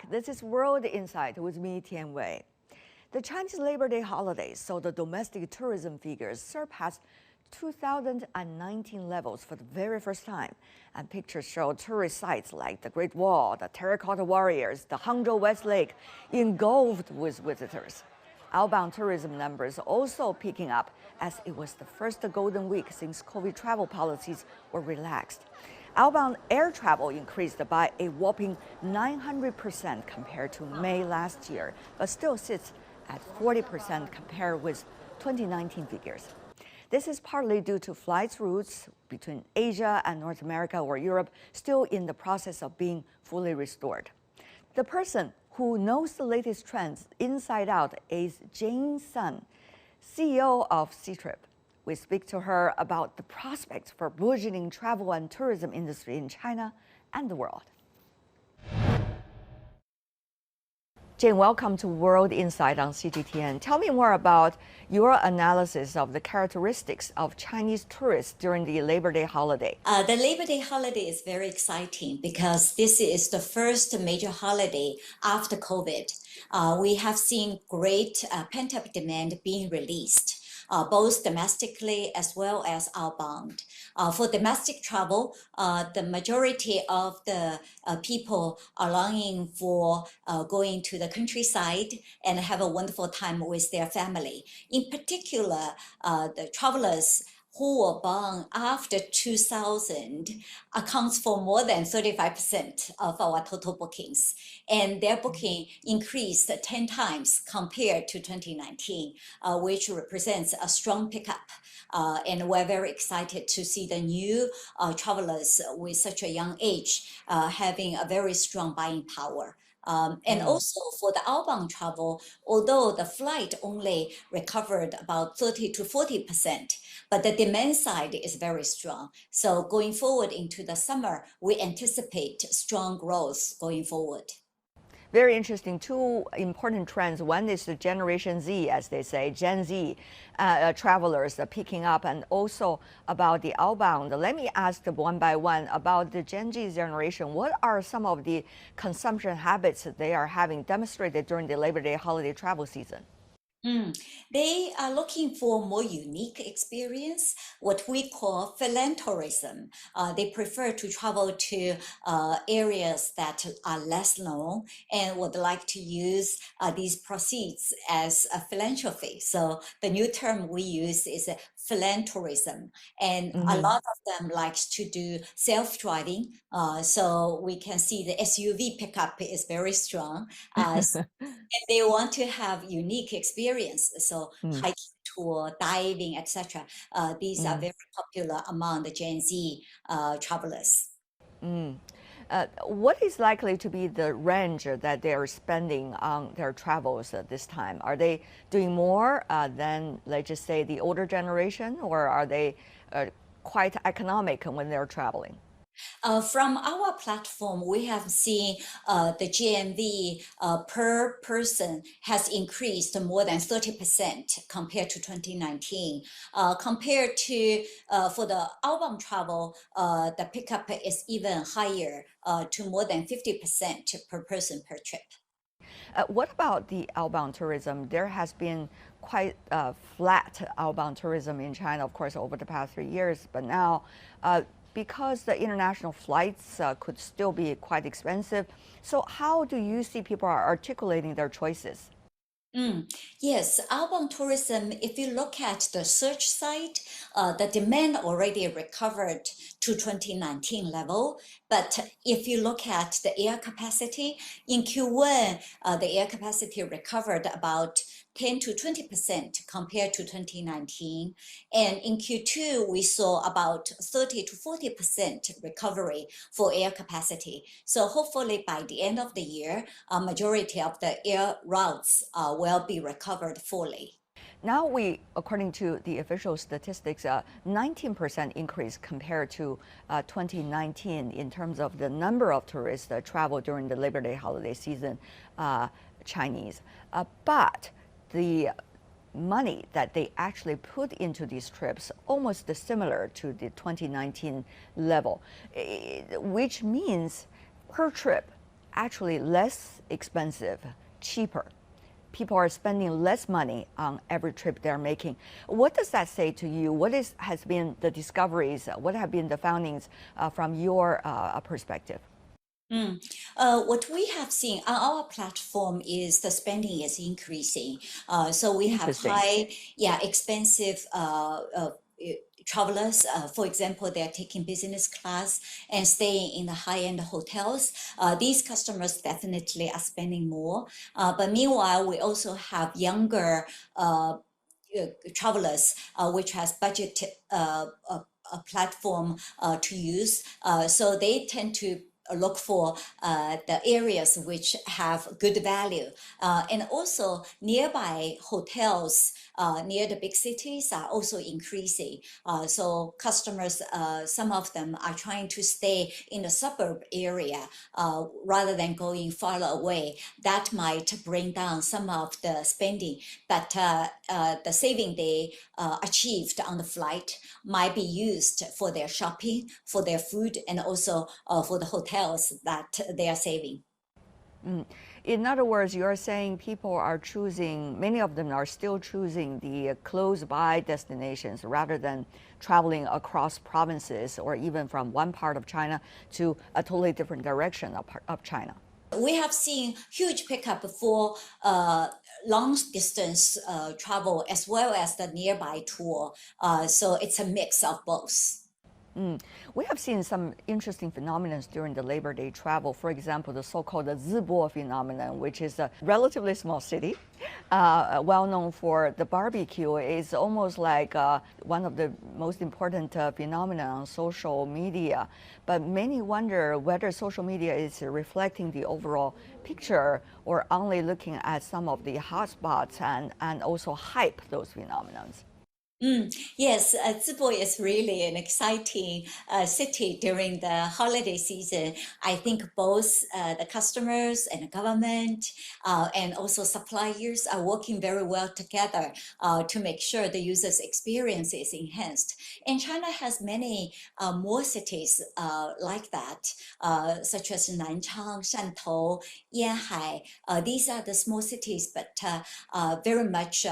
back. This is World Insight with me, Tian Wei. The Chinese Labor Day holiday saw the domestic tourism figures surpass 2019 levels for the very first time. And pictures show tourist sites like the Great Wall, the Terracotta Warriors, the Hangzhou West Lake engulfed with visitors. Outbound tourism numbers also picking up as it was the first golden week since COVID travel policies were relaxed. Outbound air travel increased by a whopping 900% compared to May last year, but still sits at 40% compared with 2019 figures. This is partly due to flight routes between Asia and North America or Europe still in the process of being fully restored. The person who knows the latest trends inside out is Jane Sun, CEO of Ctrip. We speak to her about the prospects for burgeoning travel and tourism industry in China and the world. Jane, welcome to World Insight on CGTN. Tell me more about your analysis of the characteristics of Chinese tourists during the Labor Day holiday. The Labor Day holiday is very exciting because this is the first major holiday after COVID. We have seen great pent-up demand being released. Both domestically as well as outbound. For domestic travel, the majority of the people are longing for going to the countryside and have a wonderful time with their family. In particular, the travelers who were born after 2000 accounts for more than 35% of our total bookings. And their booking increased 10 times compared to 2019, which represents a strong pickup. And we're very excited to see the new travelers with such a young age having a very strong buying power. And also for the outbound travel, although the flight only recovered about 30 to 40%, but the demand side is very strong. So going forward into the summer, we anticipate strong growth going forward. Very interesting. Two important trends. One is the Generation Z, as they say, Gen Z travelers picking up, and also about the outbound. Let me ask one by one about the Gen Z generation. What are some of the consumption habits that they are having demonstrated during the Labor Day holiday travel season? They are looking for more unique experience, what we call philanthropism. They prefer to travel to areas that are less known and would like to use these proceeds as a philanthropy. So the new term we use is philanthropism. And a lot of them likes to do self-driving. So we can see the SUV pickup is very strong. And they want to have unique experience, so hiking tour, diving, etc. These are very popular among the Gen Z travelers. What is likely to be the range that they are spending on their travels at this time? Are they doing more than, let's just say, the older generation, or are they quite economic when they're traveling? From our platform, we have seen the GMV per person has increased more than 30% compared to 2019. Compared to for the outbound travel, the pickup is even higher to more than 50% per person per trip. What about the outbound tourism? There has been quite flat outbound tourism in China, of course, over the past 3 years, but now because the international flights could still be quite expensive. So how do you see people are articulating their choices? Yes, outbound tourism, if you look at the search site, the demand already recovered to 2019 level. But if you look at the air capacity, in Q1, the air capacity recovered about 10 to 20% compared to 2019. And in Q2, we saw about 30 to 40% recovery for air capacity. So hopefully by the end of the year, a majority of the air routes will be recovered fully. Now according to the official statistics, 19% increase compared to 2019 in terms of the number of tourists that travel during the Labor Day holiday season, Chinese. But the money that they actually put into these trips almost similar to the 2019 level, which means per trip actually less expensive, cheaper. People are spending less money on every trip they're making. What does that say to you? Has been the discoveries? What have been the findings from your perspective? What we have seen on our platform is the spending is increasing. So we have Interesting. expensive travelers. For example, they are taking business class and staying in the high-end hotels. These customers definitely are spending more. But meanwhile, we also have younger travelers, which has budget a platform to use. So they tend to look for the areas which have good value. And also nearby hotels near the big cities are also increasing. So customers, some of them are trying to stay in the suburb area rather than going far away. That might bring down some of the spending, but the saving they achieved on the flight might be used for their shopping, for their food, and also for the hotels that they are saving. In other words, you're saying people are choosing, many of them are still choosing the close-by destinations rather than traveling across provinces or even from one part of China to a totally different direction of China. We have seen huge pickup for long distance travel as well as the nearby tour. So it's a mix of both. We have seen some interesting phenomena during the Labor Day travel. For example, the so-called Zibo phenomenon, which is a relatively small city, well known for the barbecue. It's almost like one of the most important phenomena on social media. But many wonder whether social media is reflecting the overall picture or only looking at some of the hotspots and also hype those phenomena. Yes, Zibo is really an exciting city during the holiday season. I think both the customers and the government and also suppliers are working very well together to make sure the user's experience is enhanced. And China has many more cities like that, such as Nanchang, Shantou, Yanhai. These are the small cities, but very much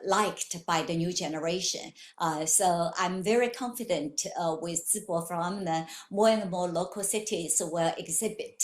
liked by the new generation. So I'm very confident with Zibo from the more and more local cities will exhibit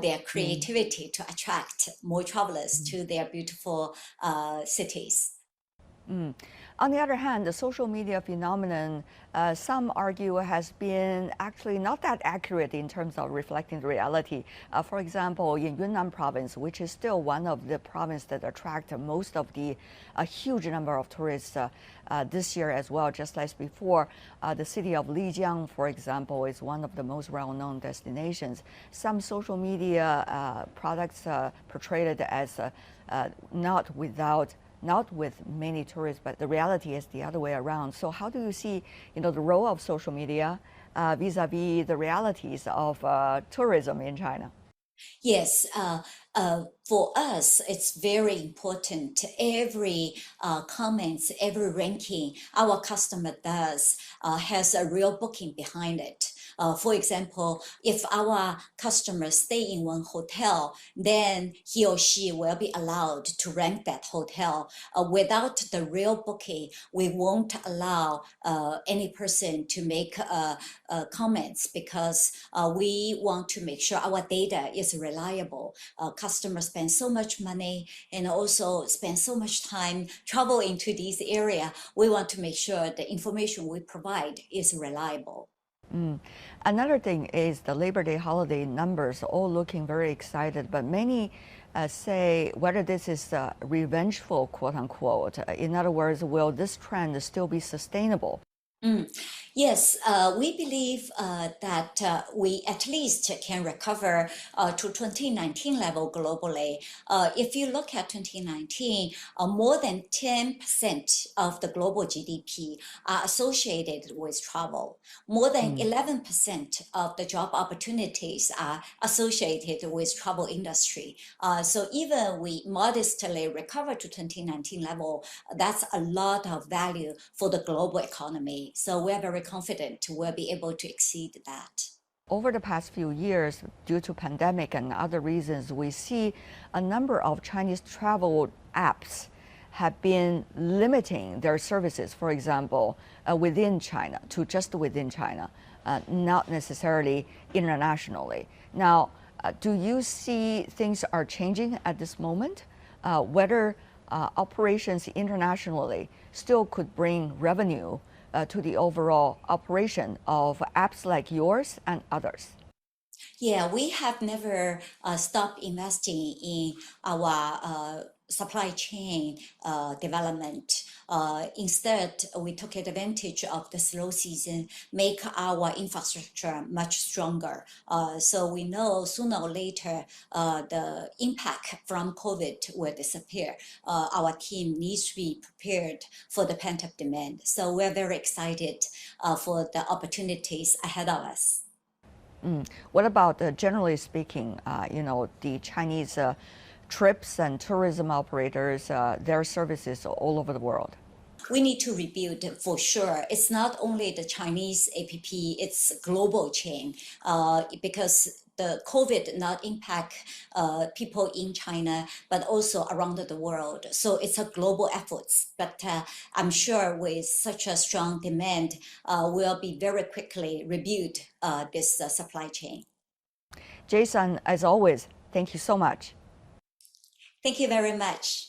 their creativity to attract more travelers to their beautiful cities. On the other hand, the social media phenomenon, some argue, has been actually not that accurate in terms of reflecting the reality. For example, in Yunnan province, which is still one of the provinces that attract most of a huge number of tourists this year as well, just as before, the city of Lijiang, for example, is one of the most well-known destinations. Some social media products portrayed it as not with many tourists, but the reality is the other way around. So how do you see, the role of social media vis-a-vis the realities of tourism in China? Yes, for us, it's very important. Every comments, every ranking our customer does has a real booking behind it. For example, if our customers stay in one hotel, then he or she will be allowed to rank that hotel. Without the real booking, we won't allow any person to make comments because we want to make sure our data is reliable. Customers spend so much money and also spend so much time traveling to these areas. We want to make sure the information we provide is reliable. Another thing is the Labor Day holiday numbers all looking very excited, but many say whether this is revengeful, quote unquote. In other words, will this trend still be sustainable? Yes, we believe that we at least can recover to 2019 level globally. If you look at 2019, more than 10% of the global GDP are associated with travel. More than 11% of the job opportunities are associated with travel industry. So even we modestly recover to 2019 level, that's a lot of value for the global economy. So we're very confident we'll be able to exceed that. Over the past few years, due to pandemic and other reasons, we see a number of Chinese travel apps have been limiting their services, for example, within China, to just within China, not necessarily internationally. Now, do you see things are changing at this moment? Whether operations internationally still could bring revenue to the overall operation of apps like yours and others? Yeah, we have never stopped investing in our supply chain development. Instead, we took advantage of the slow season, make our infrastructure much stronger. So we know sooner or later the impact from COVID will disappear. Our team needs to be prepared for the pent-up demand. So we're very excited for the opportunities ahead of us. What about, generally speaking, the Chinese trips and tourism operators, their services all over the world? We need to rebuild for sure. It's not only the Chinese APP, it's a global chain because the COVID not impact people in China, but also around the world. So it's a global effort. But I'm sure with such a strong demand, we'll be very quickly rebuild this supply chain. Jason, as always, thank you so much. Thank you very much.